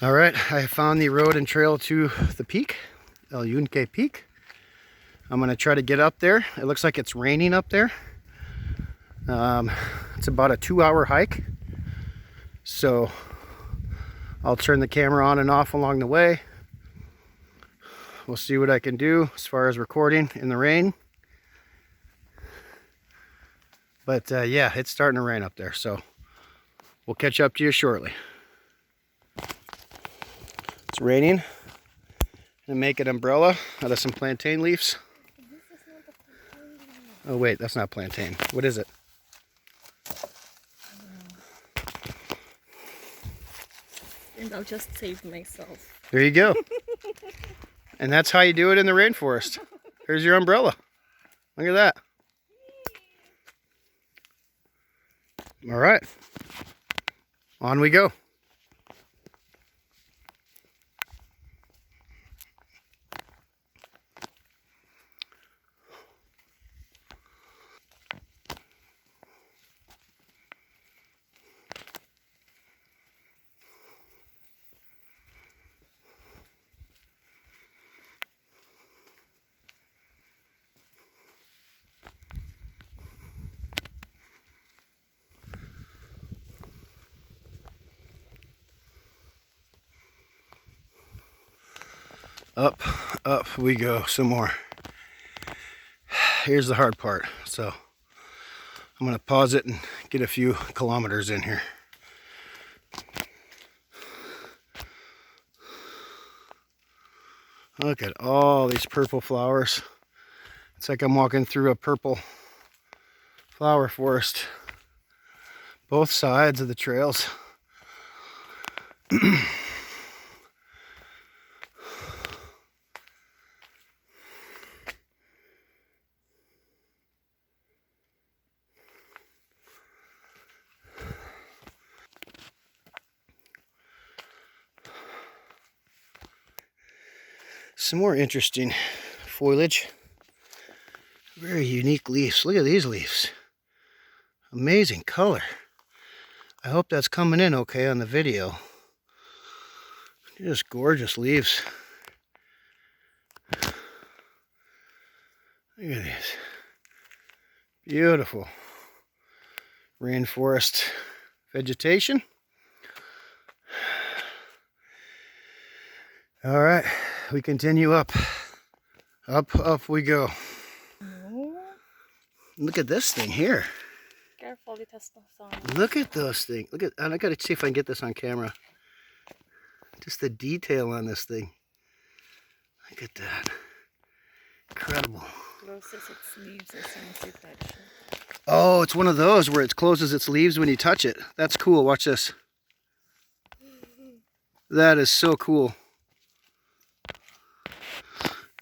All right, I found the road and trail to the peak, El Yunque Peak. I'm gonna try to get up there. It looks like it's raining up there. It's about a 2-hour hike. So I'll turn the camera on and off along the way. We'll see what I can do as far as recording in the rain. But yeah, it's starting to rain up there, so we'll catch up to you shortly. It's raining. I'm gonna make an umbrella out of some plantain leaves. Oh wait, that's not plantain. What is it? And I'll just save myself. There you go. And that's how you do it in the rainforest. Here's your umbrella. Look at that. All right. On we go. Up we go some more. Here's the hard part. So I'm gonna pause it and get a few kilometers in here. Look at all these purple flowers. It's like I'm walking through a purple flower forest. Both sides of the trails. Some more interesting foliage. Very unique leaves. Look at these leaves. Amazing color. I hope that's coming in okay on the video. Just gorgeous leaves. Look at these. Beautiful rainforest vegetation. All right, we continue up. Up we go. Look at this thing here. Careful, it has no sound. Look at those things. Look at, and I gotta see if I can get this on camera. Just the detail on this thing. Look at that. Incredible. Closes its leaves as soon as you touch it. Oh, it's one of those where it closes its leaves when you touch it. That's cool. Watch this. That is so cool.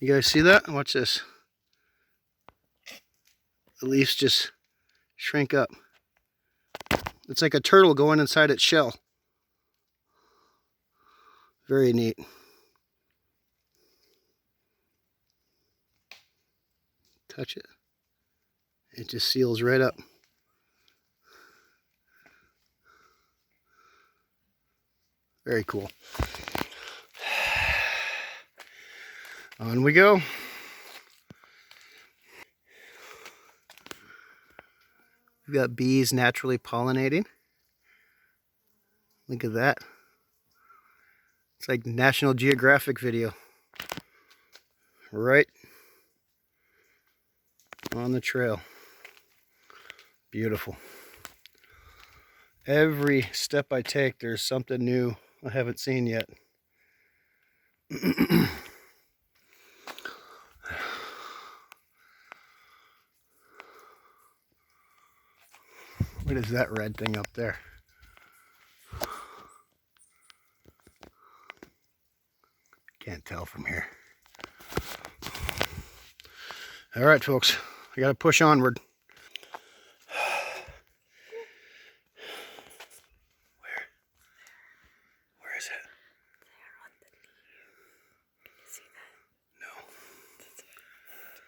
You guys see that? Watch this. The leaves just shrink up. It's like a turtle going inside its shell. Very neat. Touch it. It just seals right up. Very cool. On we go. We've got bees naturally pollinating. Look at that. It's like National Geographic video. Right on the trail. Beautiful. Every step I take, there's something new I haven't seen yet. What is that red thing up there? Can't tell from here. All right, folks, I gotta push onward. Where is it? There on the leaf. Can you see that? No.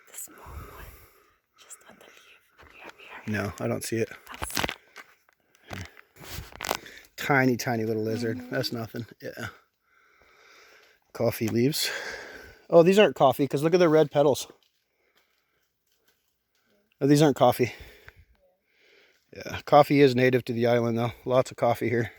The small one. Just on the leaf. Here. No, I don't see it. That's... Tiny little lizard. That's nothing. Yeah. Coffee leaves. Oh, these aren't coffee because look at the red petals. Oh, these aren't coffee. Yeah, coffee is native to the island though. Lots of coffee here.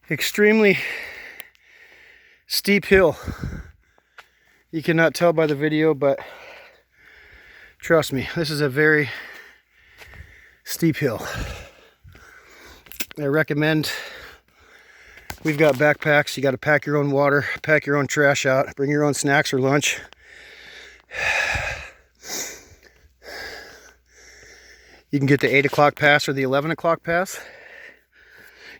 Extremely steep hill. You cannot tell by the video, but trust me, this is a very steep hill. I recommend, we've got backpacks. You got to pack your own water, pack your own trash out, bring your own snacks or lunch. You can get the 8 o'clock pass or the 11 o'clock pass.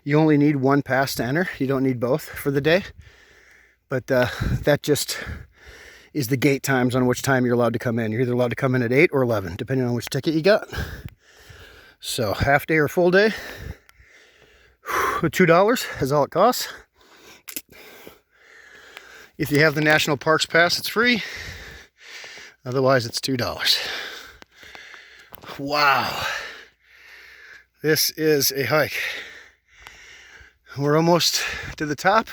You only need one pass to enter. You don't need both for the day. But that just is the gate times on which time you're allowed to come in. You're either allowed to come in at 8 or 11, depending on which ticket you got. So half day or full day, $2 is all it costs. If you have the National Parks Pass, it's free. Otherwise, it's $2. Wow. This is a hike. We're almost to the top,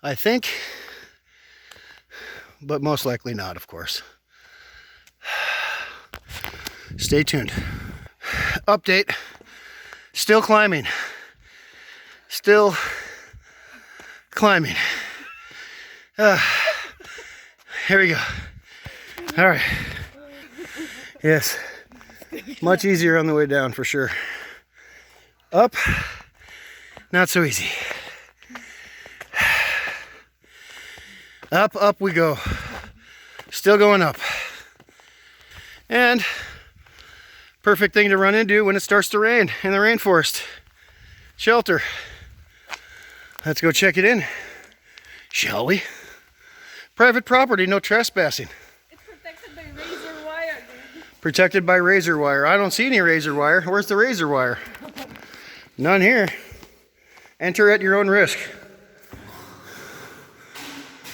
I think, but most likely not, of course. Stay tuned. Update, still climbing. Still climbing. Here we go. All right. Yes, much easier on the way down for sure. Up. Not so easy. Up, up we go. Still going up. And perfect thing to run into when it starts to rain in the rainforest. Shelter. Let's go check it in, shall we? Private property, no trespassing. It's protected by razor wire, dude. Protected by razor wire. I don't see any razor wire. Where's the razor wire? None here. Enter at your own risk.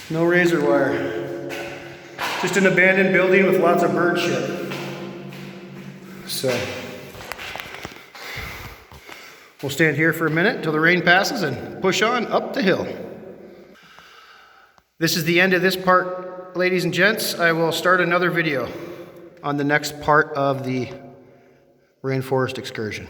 No razor wire. Just an abandoned building with lots of bird shit. So, we'll stand here for a minute until the rain passes and push on up the hill. This is the end of this part, ladies and gents. I will start another video on the next part of the rainforest excursion.